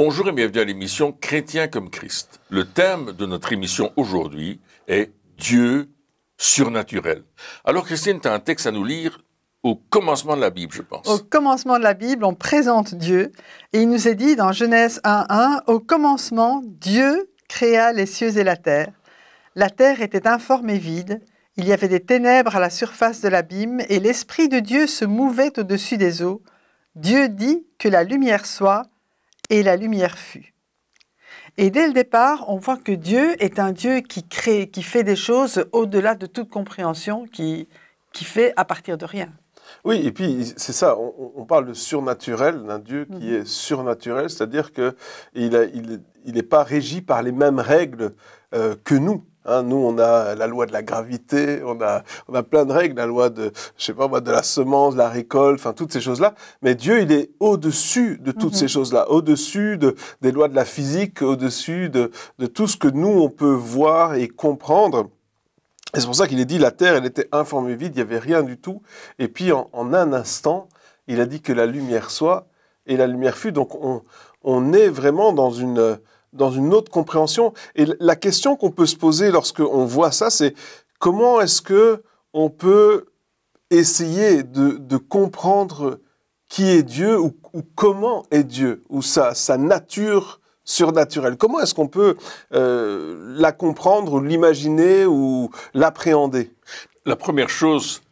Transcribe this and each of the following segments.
Bonjour et bienvenue à l'émission Chrétien comme Christ. Le thème de notre émission aujourd'hui est Dieu surnaturel. Alors Christine, tu as un texte à nous lire au commencement de la Bible, je pense. Au commencement de la Bible, on présente Dieu et il nous est dit dans Genèse 1:1, « Au commencement, Dieu créa les cieux et la terre. La terre était informe et vide. Il y avait des ténèbres à la surface de l'abîme et l'Esprit de Dieu se mouvait au-dessus des eaux. Dieu dit que la lumière soit et la lumière fut. » Et dès le départ, on voit que Dieu est un Dieu qui crée, qui fait des choses au-delà de toute compréhension, qui fait à partir de rien. Oui, et puis c'est ça, on parle de surnaturel, d'un Dieu qui est surnaturel, c'est-à-dire qu'il n'est pas régi par les mêmes règles que nous. Hein, nous, on a la loi de la gravité, on a plein de règles, la loi de, je sais pas moi, de la semence, de la récolte, enfin toutes ces choses-là. Mais Dieu, il est au-dessus de toutes ces choses-là, au-dessus des lois de la physique, au-dessus de tout ce que nous, on peut voir et comprendre. Et c'est pour ça qu'il est dit, la terre, elle était informe et vide, il n'y avait rien du tout. Et puis, en un instant, il a dit que la lumière soit, et la lumière fut. Donc, on est vraiment dans une autre compréhension. Et la question qu'on peut se poser lorsqu'on voit ça, c'est comment est-ce que on peut essayer de comprendre qui est Dieu ou comment est Dieu, ou sa nature surnaturelle. Comment est-ce qu'on peut la comprendre, ou l'imaginer, ou l'appréhender? La première chose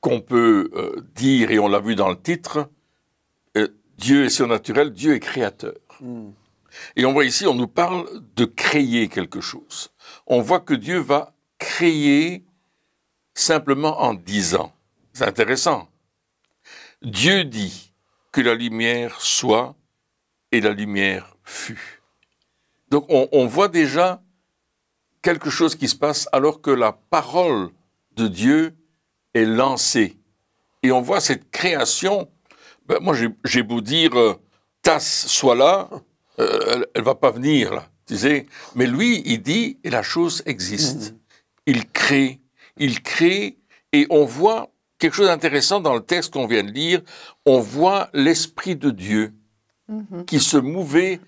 qu'on peut dire, et on l'a vu dans le titre, Dieu est surnaturel, Dieu est créateur. Et on voit ici, on nous parle de créer quelque chose. On voit que Dieu va créer simplement en disant. C'est intéressant. Dieu dit que la lumière soit et la lumière fut. Donc on voit déjà quelque chose qui se passe alors que la parole de Dieu est lancée. Et on voit cette création. Moi j'ai beau dire tasse soit là, elle va pas venir là, tu sais. Mais lui il dit et la chose existe. Il crée, et on voit quelque chose d'intéressant dans le texte qu'on vient de lire. On voit l'Esprit de Dieu qui se mouvait,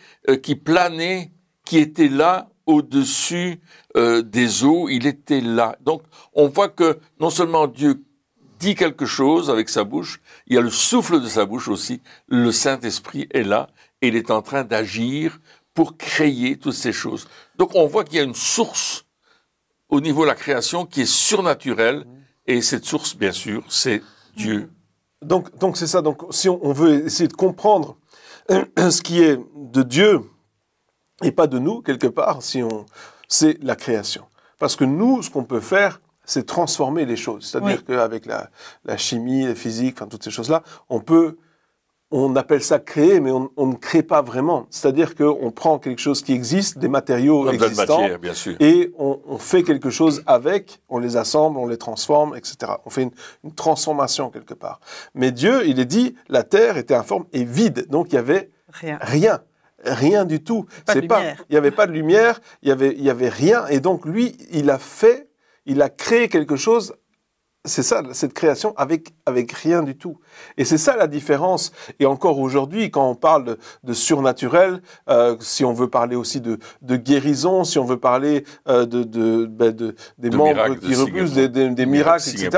qui planait, qui était là au-dessus des eaux, il était là. Donc, on voit que non seulement Dieu dit quelque chose avec sa bouche, il y a le souffle de sa bouche aussi, le Saint-Esprit est là, et il est en train d'agir pour créer toutes ces choses. Donc, on voit qu'il y a une source au niveau de la création qui est surnaturelle, et cette source, bien sûr, c'est Dieu. Donc c'est ça. Donc, si on veut essayer de comprendre ce qui est de Dieu et pas de nous, quelque part, c'est la création. Parce que nous, ce qu'on peut faire, c'est transformer les choses. C'est-à-dire qu'avec la chimie, la physique, enfin, toutes ces choses-là, on appelle ça créer, mais on ne crée pas vraiment. C'est-à-dire qu'on prend quelque chose qui existe, des matériaux existants, matière, bien sûr. Et on fait quelque chose avec, on les assemble, on les transforme, etc. On fait une transformation quelque part. Mais Dieu, il est dit, la terre était informe et vide, donc il y avait rien du tout. Il n'y avait pas de lumière, il y avait rien, et donc lui, il a créé quelque chose. C'est ça, cette création avec rien du tout. Et c'est ça la différence. Et encore aujourd'hui, quand on parle de surnaturel, si on veut parler aussi de guérison, si on veut parler des membres qui repoussent, des miracles, etc.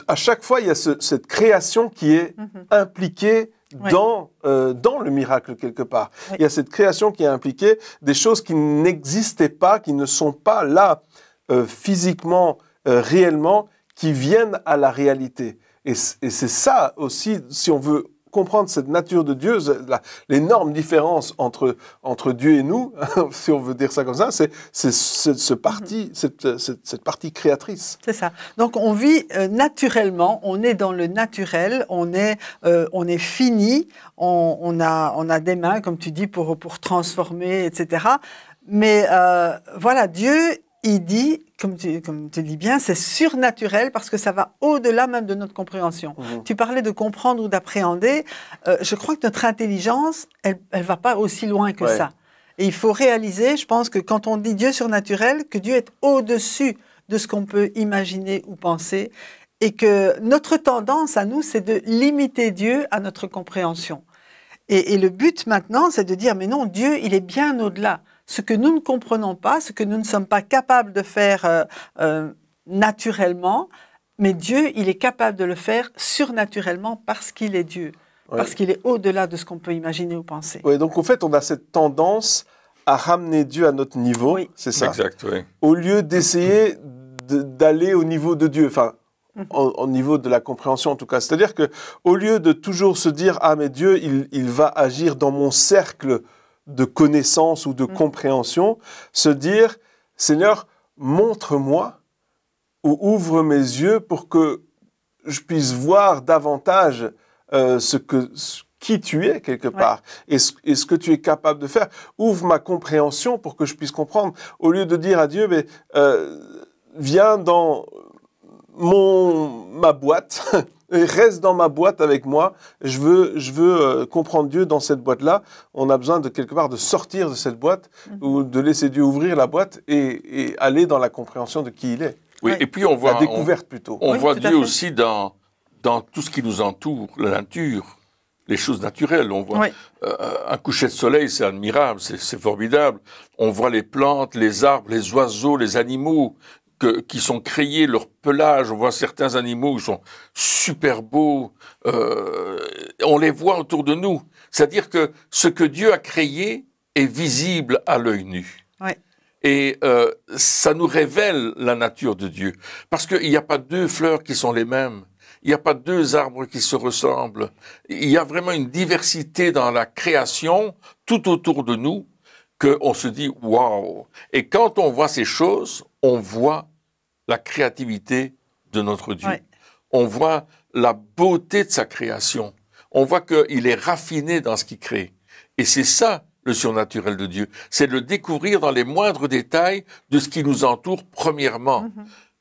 À chaque fois, il y a cette création qui est impliquée dans le miracle quelque part. Il y a cette création qui est impliquée, des choses qui n'existaient pas, qui ne sont pas là physiquement, réellement, qui viennent à la réalité. Et c'est ça aussi, si on veut comprendre cette nature de Dieu, l'énorme différence entre Dieu et nous, si on veut dire ça comme ça, c'est cette partie créatrice. C'est ça. Donc on vit naturellement, on est dans le naturel, on est fini, on a des mains, comme tu dis, pour transformer, etc. Mais voilà, Dieu, il dit, comme tu dis bien, c'est surnaturel parce que ça va au-delà même de notre compréhension. Tu parlais de comprendre ou d'appréhender. Je crois que notre intelligence, elle va pas aussi loin que ça. Et il faut réaliser, je pense que quand on dit Dieu surnaturel, que Dieu est au-dessus de ce qu'on peut imaginer ou penser, et que notre tendance à nous, c'est de limiter Dieu à notre compréhension. Et le but maintenant, c'est de dire, mais non, Dieu, il est bien au-delà. Ce que nous ne comprenons pas, ce que nous ne sommes pas capables de faire naturellement, mais Dieu, il est capable de le faire surnaturellement parce qu'il est Dieu, parce qu'il est au-delà de ce qu'on peut imaginer ou penser. Oui, donc en fait, on a cette tendance à ramener Dieu à notre niveau, c'est ça? Exact, oui. Au lieu d'essayer d'aller au niveau de Dieu, enfin, au niveau de la compréhension en tout cas. C'est-à-dire que au lieu de toujours se dire « Ah, mais Dieu, il va agir dans mon cercle de connaissance ou de compréhension », se dire « Seigneur, montre-moi ou ouvre mes yeux pour que je puisse voir davantage qui tu es quelque part et ce que tu es capable de faire. Ouvre ma compréhension pour que je puisse comprendre. » Au lieu de dire à Dieu mais, « Viens dans ma boîte, reste dans ma boîte avec moi, je veux comprendre Dieu dans cette boîte-là », on a besoin de quelque part de sortir de cette boîte ou de laisser Dieu ouvrir la boîte et aller dans la compréhension de qui il est. Oui, et puis on voit la découverte plutôt. On voit Dieu aussi dans tout ce qui nous entoure, la nature, les choses naturelles. On voit un coucher de soleil, c'est admirable, c'est formidable. On voit les plantes, les arbres, les oiseaux, les animaux qui sont créés, leur pelage. On voit certains animaux qui sont super beaux. On les voit autour de nous. C'est-à-dire que ce que Dieu a créé est visible à l'œil nu. Et ça nous révèle la nature de Dieu. Parce qu'il n'y a pas deux fleurs qui sont les mêmes. Il n'y a pas deux arbres qui se ressemblent. Il y a vraiment une diversité dans la création, tout autour de nous, qu'on se dit « waouh ». Et quand on voit ces choses, on voit la créativité de notre Dieu. On voit la beauté de sa création. On voit qu'il est raffiné dans ce qu'il crée. Et c'est ça, le surnaturel de Dieu. C'est de le découvrir dans les moindres détails de ce qui nous entoure, premièrement.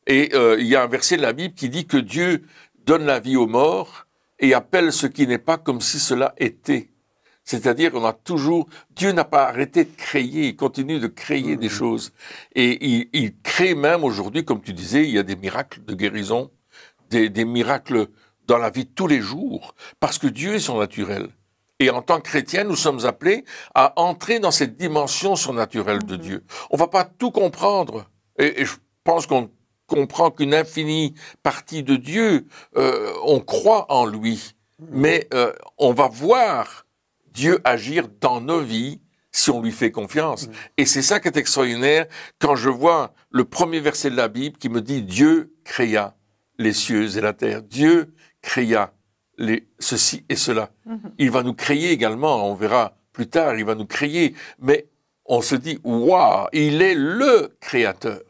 Et il y a un verset de la Bible qui dit que Dieu donne la vie aux morts et appelle ce qui n'est pas comme si cela était. C'est-à-dire qu'on a toujours... Dieu n'a pas arrêté de créer, il continue de créer des choses. Et il crée même aujourd'hui, comme tu disais, il y a des miracles de guérison, des miracles dans la vie de tous les jours, parce que Dieu est surnaturel. Et en tant que chrétiens, nous sommes appelés à entrer dans cette dimension surnaturelle de Dieu. On va pas tout comprendre. Et je pense qu'on comprend qu'une infinie partie de Dieu, on croit en lui. Mais on va voir Dieu agir dans nos vies si on lui fait confiance. Et c'est ça qui est extraordinaire quand je vois le premier verset de la Bible qui me dit « Dieu créa les cieux et la terre. Dieu créa ceci et cela. » Il va nous créer également, on verra plus tard, il va nous créer. Mais on se dit « Waouh, il est le créateur. »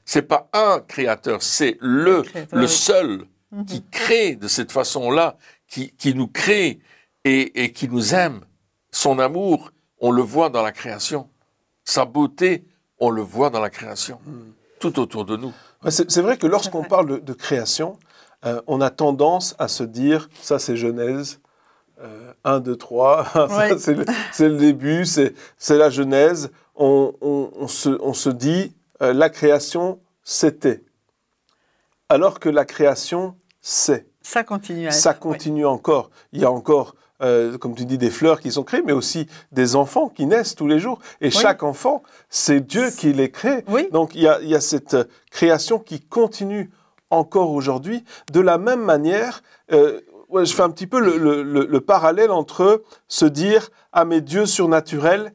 C'est pas un créateur, c'est le seul qui crée de cette façon-là, qui nous crée et qui nous aime. Son amour, on le voit dans la création. Sa beauté, on le voit dans la création. Tout autour de nous. C'est vrai que lorsqu'on parle de création, on a tendance à se dire, ça c'est Genèse, 1, 2, 3, c'est le début, c'est la Genèse. On se dit, la création, c'était. Alors que la création, c'est. Ça continue à être. Ça continue encore. Il y a encore, comme tu dis, des fleurs qui sont créées, mais aussi des enfants qui naissent tous les jours. Et chaque enfant, c'est Dieu qui les crée. Donc il y a cette création qui continue encore aujourd'hui. De la même manière, je fais un petit peu le parallèle entre se dire « Ah, mais Dieu surnaturel,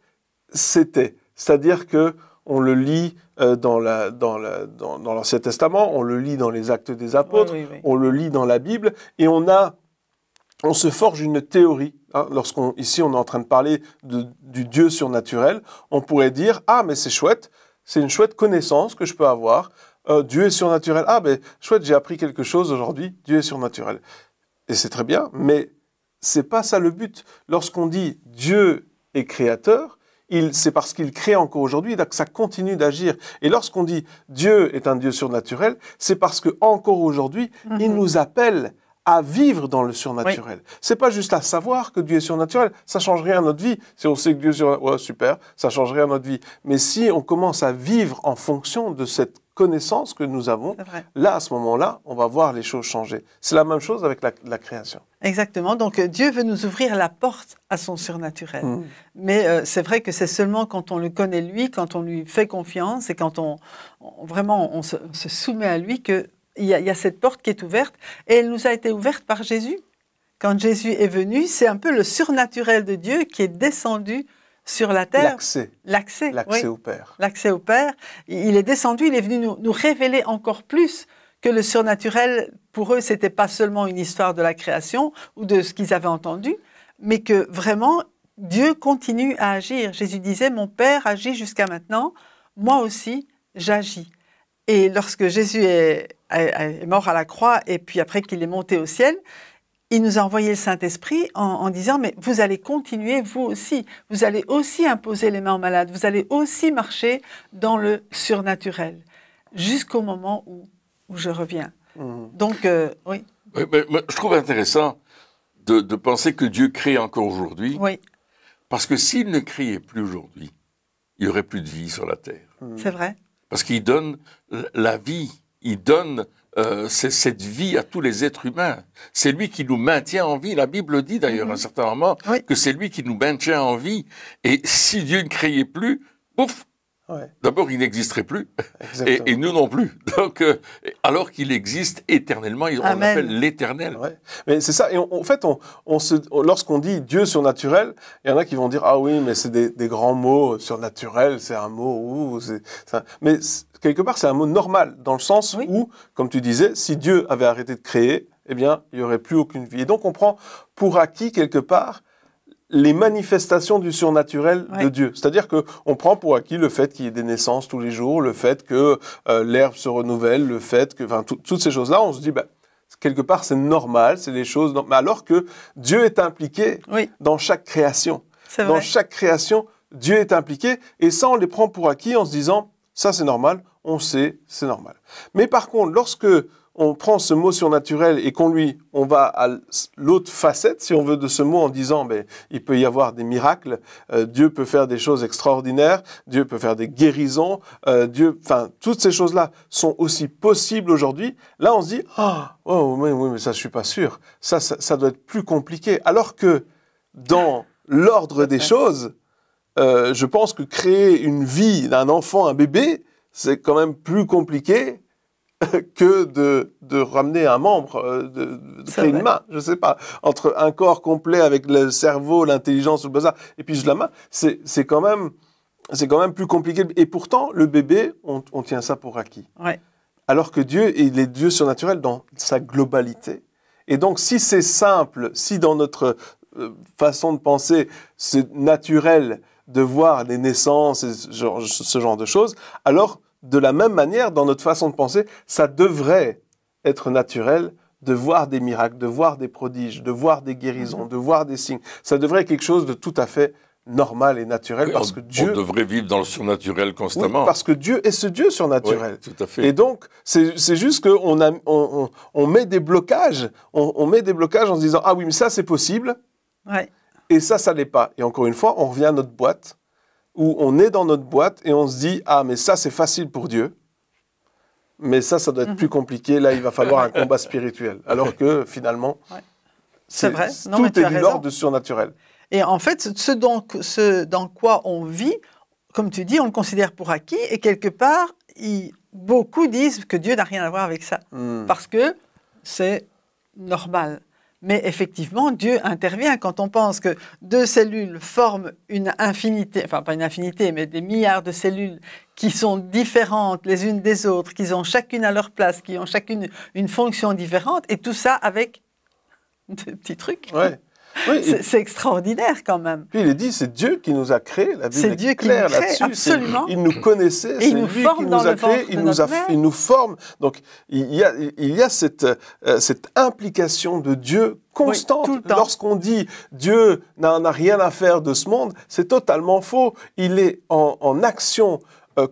c'était ». C'est-à-dire que on le lit dans l'Ancien Testament, on le lit dans les Actes des Apôtres, on le lit dans la Bible, et on se forge une théorie. Ici on est en train de parler du Dieu surnaturel, on pourrait dire « Ah, mais c'est chouette, c'est une chouette connaissance que je peux avoir. Dieu est surnaturel. Ah, ben chouette, j'ai appris quelque chose aujourd'hui, Dieu est surnaturel. » Et c'est très bien, mais c'est pas ça le but. Lorsqu'on dit « Dieu est créateur », c'est parce qu'il crée encore aujourd'hui, donc ça continue d'agir. Et lorsqu'on dit Dieu est un Dieu surnaturel, c'est parce que encore aujourd'hui, il nous appelle à vivre dans le surnaturel. C'est pas juste à savoir que Dieu est surnaturel, ça change rien à notre vie. Si on sait que Dieu est surnaturel, super, ça change rien à notre vie. Mais si on commence à vivre en fonction de cette connaissance que nous avons, là, à ce moment-là, on va voir les choses changer. C'est la même chose avec la création. Exactement. Donc, Dieu veut nous ouvrir la porte à son surnaturel. Mais c'est vrai que c'est seulement quand on le connaît, lui, quand on lui fait confiance et quand on se soumet à lui qu'il y a cette porte qui est ouverte. Et elle nous a été ouverte par Jésus. Quand Jésus est venu, c'est un peu le surnaturel de Dieu qui est descendu sur la terre. L'accès oui. au Père. L'accès au Père. Il est descendu, il est venu nous révéler encore plus que le surnaturel, pour eux, c'était pas seulement une histoire de la création ou de ce qu'ils avaient entendu, mais que vraiment, Dieu continue à agir. Jésus disait, mon Père agit jusqu'à maintenant, moi aussi, j'agis. Et lorsque Jésus est mort à la croix, et puis après qu'il est monté au ciel, il nous a envoyé le Saint-Esprit en disant, mais vous allez continuer, vous aussi. Vous allez aussi imposer les mains aux malades. Vous allez aussi marcher dans le surnaturel. Jusqu'au moment où je reviens. Donc, oui. Mais je trouve intéressant de penser que Dieu crée encore aujourd'hui. Oui. Parce que s'il ne créait plus aujourd'hui, il n'y aurait plus de vie sur la terre. C'est vrai. Parce qu'il donne la vie. Il donne cette vie à tous les êtres humains. C'est lui qui nous maintient en vie. La Bible dit d'ailleurs à un certain moment que c'est lui qui nous maintient en vie. Et si Dieu ne créait plus, pouf, d'abord il n'existerait plus. Et nous non plus. Donc, alors qu'il existe éternellement, on l'appelle l'éternel. Mais c'est ça. Et en fait, lorsqu'on dit Dieu surnaturel, il y en a qui vont dire, ah oui, mais c'est des grands mots, surnaturel, c'est un mot, mais quelque part, c'est un mot normal, dans le sens où, comme tu disais, si Dieu avait arrêté de créer, eh bien, il n'y aurait plus aucune vie. Et donc, on prend pour acquis, quelque part, les manifestations du surnaturel de Dieu. C'est-à-dire qu'on prend pour acquis le fait qu'il y ait des naissances tous les jours, le fait que l'herbe se renouvelle, le fait que... Enfin, toutes ces choses-là, on se dit, quelque part, c'est normal, c'est les choses... Mais alors que Dieu est impliqué dans chaque création. Dans chaque création, Dieu est impliqué, et ça, on les prend pour acquis en se disant, ça, c'est normal, on sait, c'est normal. Mais par contre, lorsque on prend ce mot surnaturel et on va à l'autre facette, si on veut, de ce mot en disant, il peut y avoir des miracles, Dieu peut faire des choses extraordinaires, Dieu peut faire des guérisons, toutes ces choses-là sont aussi possibles aujourd'hui. Là, on se dit, oui, mais ça, je suis pas sûr. Ça doit être plus compliqué. Alors que dans l'ordre des choses, je pense que créer une vie d'un enfant, un bébé, c'est quand même plus compliqué que de ramener un membre, de créer une main, je sais pas. Entre un corps complet avec le cerveau, l'intelligence, le bazar, et puis juste la main, c'est quand même plus compliqué. Et pourtant, le bébé, on tient ça pour acquis. Alors que Dieu, il est Dieu surnaturel dans sa globalité. Et donc, si c'est simple, si dans notre façon de penser, c'est naturel de voir des naissances et ce genre de choses, alors, de la même manière, dans notre façon de penser, ça devrait être naturel de voir des miracles, de voir des prodiges, de voir des guérisons, de voir des signes. Ça devrait être quelque chose de tout à fait normal et naturel, parce que Dieu... On devrait vivre dans le surnaturel constamment. Oui, parce que Dieu est ce Dieu surnaturel. Oui, tout à fait. Et donc, c'est juste qu'on met des blocages, on met des blocages en se disant « Ah oui, mais ça, c'est possible. » Et ça l'est pas. Et encore une fois, on revient à notre boîte, où on est dans notre boîte et on se dit « Ah, mais ça, c'est facile pour Dieu. Mais ça doit être plus compliqué. Là, il va falloir un combat spirituel. » Alors que, finalement, c'est vrai. Tout est de l'ordre du surnaturel. Et en fait, ce dans quoi on vit, comme tu dis, on le considère pour acquis. Et quelque part, beaucoup disent que Dieu n'a rien à voir avec ça. Parce que c'est normal. Mais effectivement, Dieu intervient quand on pense que 2 cellules forment une infinité, enfin pas une infinité, mais des milliards de cellules qui sont différentes les unes des autres, qui ont chacune à leur place, qui ont chacune une fonction différente, et tout ça avec de petits trucs. Oui, c'est extraordinaire quand même. Puis il est dit, c'est Dieu qui nous a créés, la Bible est claire là-dessus. Absolument. Il nous connaissait, c'est lui qui nous a créés, il nous forme. Donc il y a cette implication de Dieu constante. Lorsqu'on dit Dieu n'a rien à faire de ce monde, c'est totalement faux. Il est en action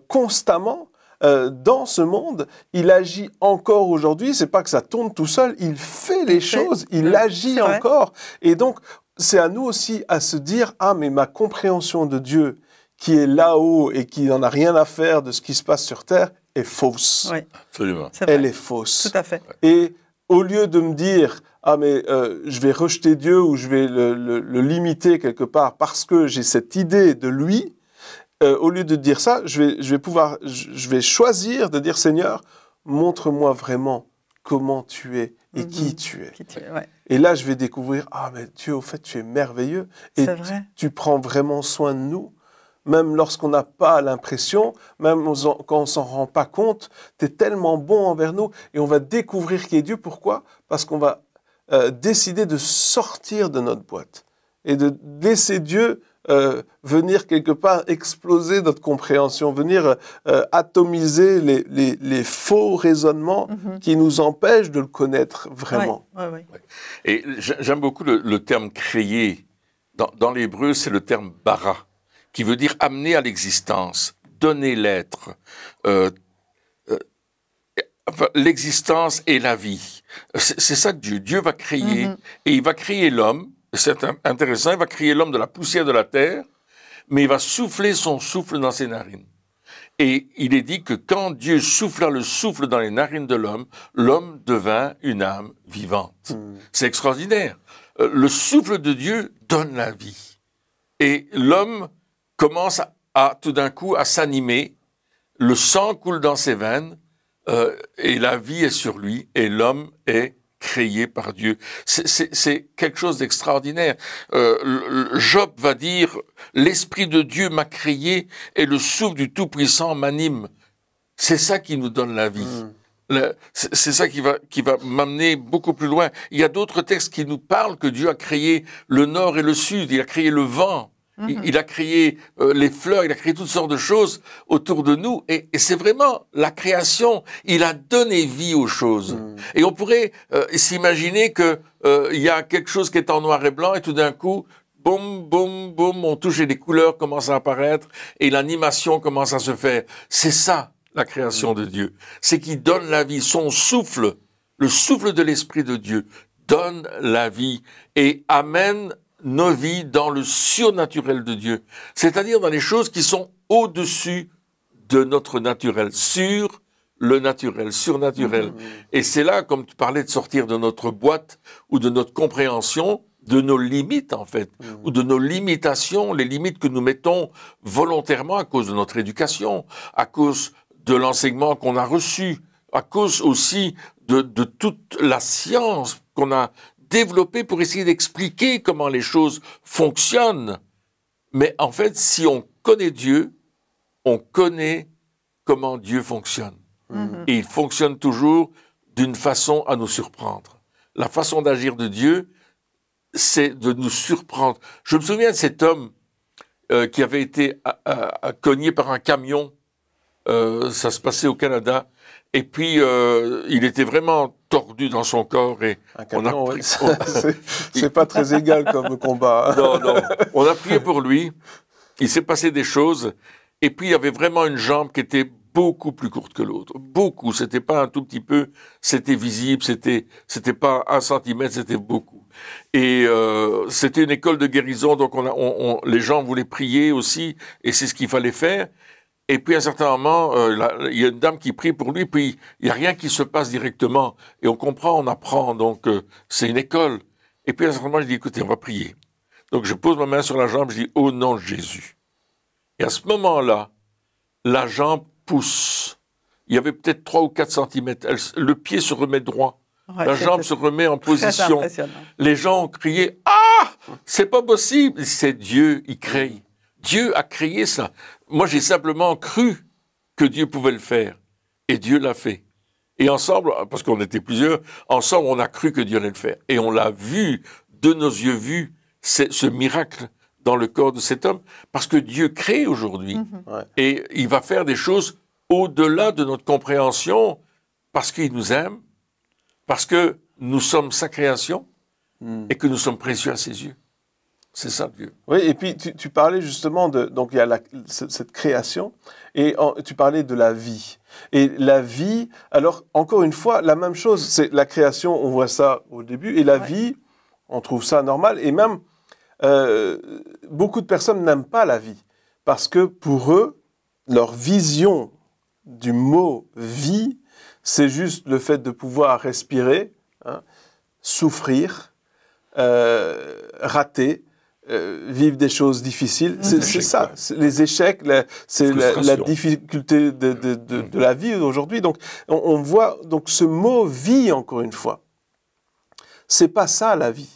constamment. Dans ce monde, il agit encore aujourd'hui. C'est pas que ça tourne tout seul, il fait les choses, il agit encore. Et donc, c'est à nous aussi à se dire, ah, mais ma compréhension de Dieu, qui est là-haut et qui n'en a rien à faire de ce qui se passe sur Terre, est fausse. Oui. Absolument. Elle est fausse. Tout à fait. Et au lieu de me dire, ah mais je vais rejeter Dieu ou je vais le limiter quelque part parce que j'ai cette idée de lui, au lieu de dire ça, je vais choisir de dire, Seigneur, montre-moi vraiment comment tu es et qui tu es. Ouais. Et là, je vais découvrir, ah mais Dieu, au fait, tu es merveilleux et vrai. tu prends vraiment soin de nous. Même lorsqu'on n'a pas l'impression, même quand on s'en rend pas compte, tu es tellement bon envers nous et on va découvrir qui est Dieu. Pourquoi ? Parce qu'on va décider de sortir de notre boîte et de laisser Dieu venir quelque part exploser notre compréhension, venir atomiser les faux raisonnements qui nous empêchent de le connaître vraiment. Ouais. Et j'aime beaucoup le terme créer. Dans l'hébreu, c'est le terme bara, qui veut dire amener à l'existence, donner l'être. L'existence et la vie. C'est ça que Dieu va créer. Et il va créer l'homme. C'est intéressant, il va créer l'homme de la poussière de la terre, mais il va souffler son souffle dans ses narines. Et il est dit que quand Dieu souffla le souffle dans les narines de l'homme, l'homme devint une âme vivante. C'est extraordinaire. Le souffle de Dieu donne la vie. Et l'homme commence tout d'un coup à s'animer, le sang coule dans ses veines, et la vie est sur lui, et l'homme est créé par Dieu. C'est quelque chose d'extraordinaire. Job va dire, l'Esprit de Dieu m'a créé et le souffle du Tout-Puissant m'anime. C'est ça qui nous donne la vie. C'est ça qui va m'amener beaucoup plus loin. Il y a d'autres textes qui nous parlent que Dieu a créé le nord et le sud, il a créé le vent. Il a créé les fleurs, il a créé toutes sortes de choses autour de nous. Et c'est vraiment la création. Il a donné vie aux choses. Et on pourrait s'imaginer que il y a quelque chose qui est en noir et blanc et tout d'un coup, boum, boum, boum, on touche et les couleurs commencent à apparaître et l'animation commence à se faire. C'est ça, la création de Dieu. C'est qu'il donne la vie. Son souffle, le souffle de l'Esprit de Dieu, donne la vie et amène nos vies dans le surnaturel de Dieu, c'est-à-dire dans les choses qui sont au-dessus de notre naturel, sur le naturel, surnaturel. Et c'est là, comme tu parlais, de sortir de notre boîte ou de notre compréhension, de nos limites en fait, ou de nos limitations, les limites que nous mettons volontairement à cause de notre éducation, à cause de l'enseignement qu'on a reçu, à cause aussi de toute la science qu'on a développer pour essayer d'expliquer comment les choses fonctionnent. Mais en fait, si on connaît Dieu, on connaît comment Dieu fonctionne. Et il fonctionne toujours d'une façon à nous surprendre. La façon d'agir de Dieu, c'est de nous surprendre. Je me souviens de cet homme qui avait été cogné par un camion. Ça se passait au Canada. Et puis, il était vraiment tordu dans son corps. Et c'est pas très égal comme combat. Non. On a prié pour lui. Il s'est passé des choses. Et puis, il y avait vraiment une jambe qui était beaucoup plus courte que l'autre. Beaucoup. C'était pas un tout petit peu. C'était visible. C'était pas 1 centimètre. C'était beaucoup. Et c'était une école de guérison. Donc, les gens voulaient prier aussi. Et c'est ce qu'il fallait faire. Et puis, à un certain moment, il y a une dame qui prie pour lui, puis il n'y a rien qui se passe directement. Et on comprend, on apprend, donc c'est une école. Et puis, à un certain moment, je dis, écoutez, on va prier. Donc, je pose ma main sur la jambe, je dis, au nom de Jésus. Et à ce moment-là, la jambe pousse. Il y avait peut-être 3 ou 4 centimètres. Le pied se remet droit. Ouais, la jambe se remet en position. Les gens ont crié, ah, c'est pas possible. C'est Dieu, il crée. Dieu a créé ça. Moi, j'ai simplement cru que Dieu pouvait le faire. Et Dieu l'a fait. Et ensemble, parce qu'on était plusieurs, ensemble, on a cru que Dieu allait le faire. Et on l'a vu, de nos yeux vus, ce miracle dans le corps de cet homme. Parce que Dieu crée aujourd'hui. Et il va faire des choses au-delà de notre compréhension, parce qu'il nous aime, parce que nous sommes sa création, et que nous sommes précieux à ses yeux. C'est ça, Dieu. Oui, et puis tu parlais justement donc il y a cette création, et tu parlais de la vie. Et la vie, alors encore une fois, la même chose, c'est la création, on voit ça au début, et la vie, on trouve ça normal, et même beaucoup de personnes n'aiment pas la vie, parce que pour eux, leur vision du mot « vie », c'est juste le fait de pouvoir respirer, hein, souffrir, rater, vivre des choses difficiles. C'est ça, les échecs, c'est la difficulté de la vie aujourd'hui. Donc, on voit donc ce mot « vie », encore une fois, c'est pas ça la vie.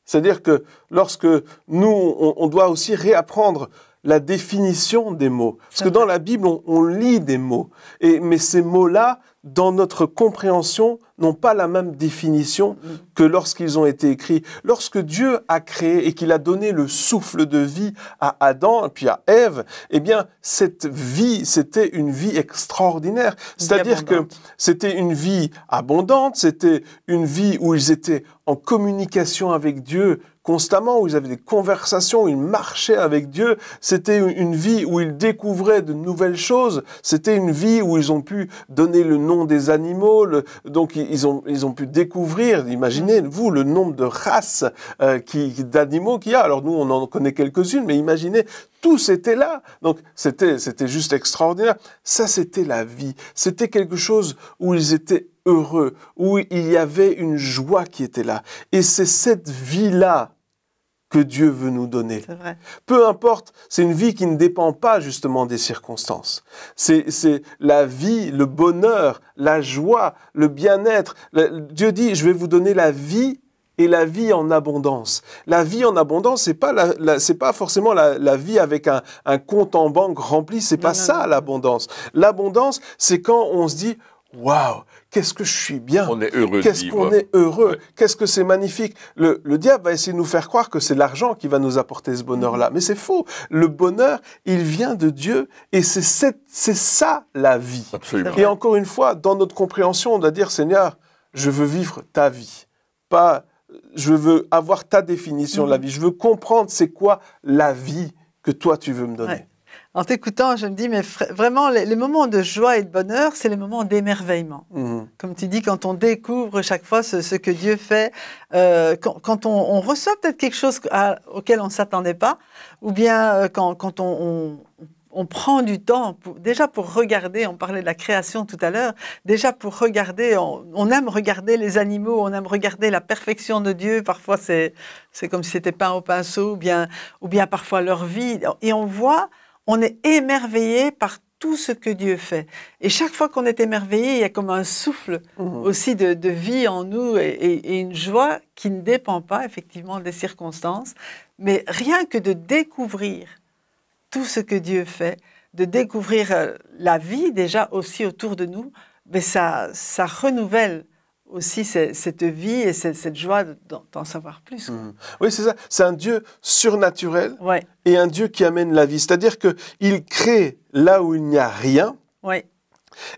C'est-à-dire que lorsque nous, on doit aussi réapprendre la définition des mots. Parce que dans la Bible, on lit des mots. Mais ces mots-là, dans notre compréhension, n'ont pas la même définition que lorsqu'ils ont été écrits. Lorsque Dieu a créé et qu'il a donné le souffle de vie à Adam et puis à Ève, eh bien, cette vie, c'était une vie extraordinaire. C'est-à-dire que c'était une vie abondante, c'était une vie où ils étaient en communication avec Dieu constamment, où ils avaient des conversations, où ils marchaient avec Dieu. C'était une vie où ils découvraient de nouvelles choses. C'était une vie où ils ont pu donner le nom des animaux. Donc, ils ont pu découvrir, imaginez-vous, le nombre de races d'animaux qu'il y a. Alors, nous, on en connaît quelques-unes, mais imaginez, tous étaient là. Donc, c'était juste extraordinaire. Ça, c'était la vie. C'était quelque chose où ils étaient heureux, où il y avait une joie qui était là. Et c'est cette vie-là que Dieu veut nous donner. C'est vrai. Peu importe, c'est une vie qui ne dépend pas justement des circonstances. C'est la vie, le bonheur, la joie, le bien-être. Dieu dit, je vais vous donner la vie et la vie en abondance. La vie en abondance, c'est pas forcément la vie avec un compte en banque rempli, c'est pas ça l'abondance. L'abondance, c'est quand on se dit, waouh, qu'est-ce que je suis bien. On est heureux. Qu'est-ce qu'on est heureux. Ouais. Qu'est-ce que c'est magnifique. Le diable va essayer de nous faire croire que c'est l'argent qui va nous apporter ce bonheur-là. Mais c'est faux. Le bonheur, il vient de Dieu et c'est ça la vie. Absolument. Et encore une fois, dans notre compréhension, on doit dire, Seigneur, je veux vivre ta vie. Pas, je veux avoir ta définition de la vie. Je veux comprendre c'est quoi la vie que toi tu veux me donner. Ouais. En t'écoutant, je me dis, mais vraiment, les moments de joie et de bonheur, c'est les moments d'émerveillement. Comme tu dis, quand on découvre chaque fois ce que Dieu fait, quand on reçoit peut-être quelque chose auquel on ne s'attendait pas, ou bien quand on prend du temps, déjà pour regarder, on parlait de la création tout à l'heure, déjà pour regarder, on aime regarder les animaux, on aime regarder la perfection de Dieu, parfois c'est comme si c'était peint au pinceau, ou bien parfois leur vie, et on est émerveillé par tout ce que Dieu fait. Et chaque fois qu'on est émerveillé, il y a comme un souffle aussi de vie en nous et une joie qui ne dépend pas effectivement des circonstances, mais rien que de découvrir tout ce que Dieu fait, de découvrir la vie déjà aussi autour de nous, mais ça renouvelle aussi cette vie et cette joie d'en savoir plus. Oui, c'est ça. C'est un Dieu surnaturel et un Dieu qui amène la vie. C'est-à-dire qu'il crée là où il n'y a rien.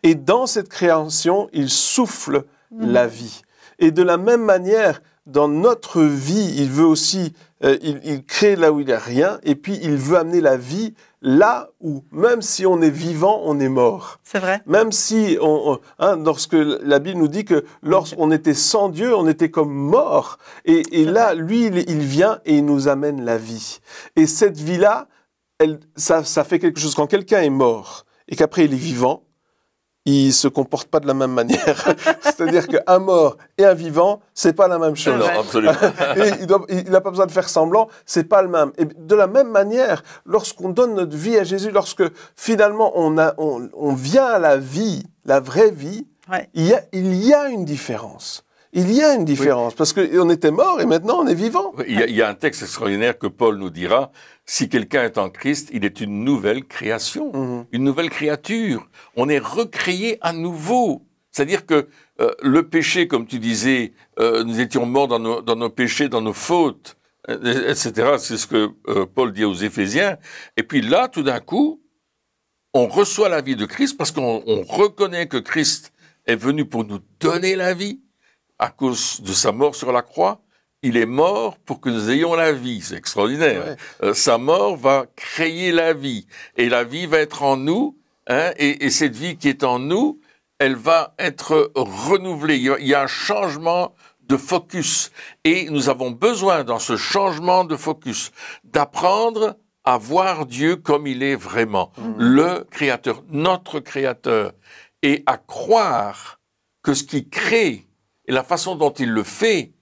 Et dans cette création, il souffle la vie. Et de la même manière, dans notre vie, il veut aussi, il crée là où il n'y a rien, et puis il veut amener la vie là où, même si on est vivant, on est mort. C'est vrai. Même si, lorsque la Bible nous dit que lorsqu'on était sans Dieu, on était comme mort. Et là, lui, il vient et il nous amène la vie. Et cette vie-là, ça fait quelque chose. Quand quelqu'un est mort et qu'après il est vivant, il se comporte pas de la même manière. C'est-à-dire qu'un mort et un vivant, c'est pas la même chose. Non, absolument. Il n'a pas besoin de faire semblant, c'est pas le même. Et de la même manière, lorsqu'on donne notre vie à Jésus, lorsque finalement on vient à la vie, la vraie vie, il y a une différence. Il y a une différence, parce qu'on était mort et maintenant on est vivant. Il y a un texte extraordinaire que Paul nous dira, si quelqu'un est en Christ, il est une nouvelle création, une nouvelle créature. On est recréé à nouveau. C'est-à-dire que le péché, comme tu disais, nous étions morts dans nos péchés, dans nos fautes, etc. C'est ce que Paul dit aux Éphésiens. Et puis là, tout d'un coup, on reçoit la vie de Christ parce qu'on reconnaît que Christ est venu pour nous donner la vie. À cause de sa mort sur la croix, il est mort pour que nous ayons la vie. C'est extraordinaire. Ouais. Sa mort va créer la vie. Et la vie va être en nous. Et cette vie qui est en nous, elle va être renouvelée. Il y a un changement de focus. Et nous avons besoin, dans ce changement de focus, d'apprendre à voir Dieu comme il est vraiment, le Créateur, notre Créateur, et à croire que ce qu'il crée et la façon dont il le fait,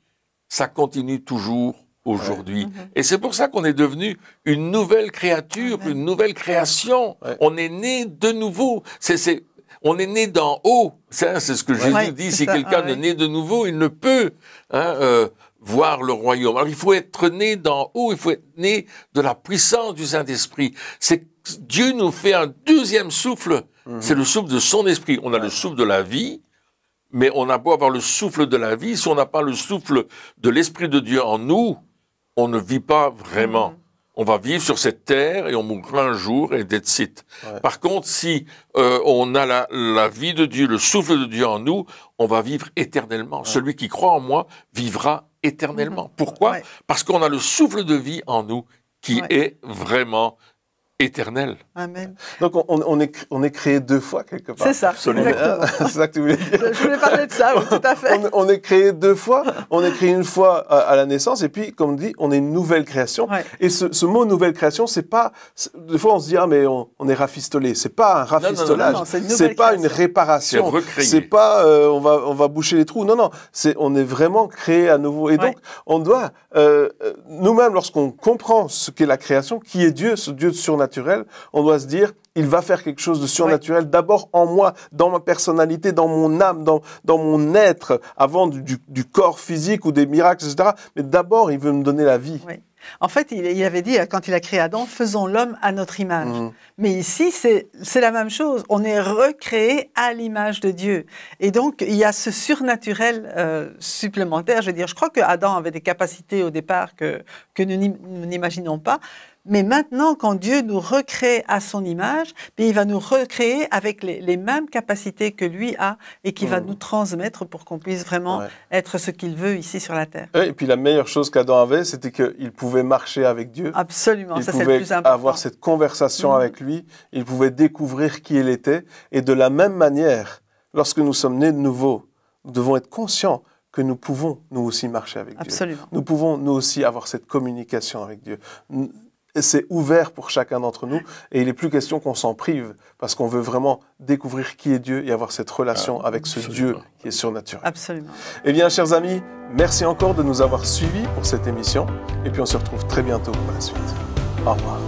ça continue toujours aujourd'hui. Et c'est pour ça qu'on est devenu une nouvelle créature, une nouvelle création. On est né de nouveau. On est né d'en haut. C'est ce que Jésus dit. Si quelqu'un est né de nouveau, il ne peut voir le royaume. Alors il faut être né d'en haut, il faut être né de la puissance du Saint-Esprit. Dieu nous fait un deuxième souffle. C'est le souffle de son esprit. On a le souffle de la vie, mais on a beau avoir le souffle de la vie, si on n'a pas le souffle de l'Esprit de Dieu en nous, on ne vit pas vraiment. On va vivre sur cette terre et on mourra un jour et that's it. Par contre, si on a la vie de Dieu, le souffle de Dieu en nous, on va vivre éternellement. Celui qui croit en moi vivra éternellement. Pourquoi? Parce qu'on a le souffle de vie en nous qui est vraiment éternel. Amen. Donc on est créé deux fois quelque part. C'est ça, exactement. C'est ça que tu voulais dire. Je voulais parler de ça, oui, tout à fait. On est créé deux fois. On est créé une fois à la naissance et puis, comme on dit, on est une nouvelle création. Et ce mot nouvelle création, c'est pas... Des fois, on se dit, ah, mais on est rafistolé. C'est pas un rafistolage. Non, c'est pas une réparation. C'est pas on va boucher les trous. Non. On est vraiment créé à nouveau. Et donc, on doit, nous-mêmes, lorsqu'on comprend ce qu'est la création, qui est Dieu, ce Dieu surnaturel, on doit se dire, il va faire quelque chose de surnaturel, d'abord en moi, dans ma personnalité, dans mon âme, dans mon être, avant du corps physique ou des miracles, etc. Mais d'abord, il veut me donner la vie. Oui. En fait, il avait dit, quand il a créé Adam, faisons l'homme à notre image. Mais ici, c'est la même chose. On est recréé à l'image de Dieu. Et donc, il y a ce surnaturel supplémentaire. Je veux dire, je crois que Adam avait des capacités au départ que nous n'imaginons pas. Mais maintenant, quand Dieu nous recrée à son image, il va nous recréer avec les mêmes capacités que lui a et qui va nous transmettre pour qu'on puisse vraiment être ce qu'il veut ici sur la terre. Et puis la meilleure chose qu'Adam avait, c'était qu'il pouvait marcher avec Dieu. Absolument, ça c'est le plus important. Il pouvait avoir cette conversation avec lui, il pouvait découvrir qui il était. Et de la même manière, lorsque nous sommes nés de nouveau, nous devons être conscients que nous pouvons nous aussi marcher avec Dieu. Nous pouvons nous aussi avoir cette communication avec Dieu. C'est ouvert pour chacun d'entre nous et il n'est plus question qu'on s'en prive parce qu'on veut vraiment découvrir qui est Dieu et avoir cette relation avec ce Dieu qui est surnaturel. Absolument. Eh bien, chers amis, merci encore de nous avoir suivis pour cette émission et puis on se retrouve très bientôt pour la suite. Au revoir.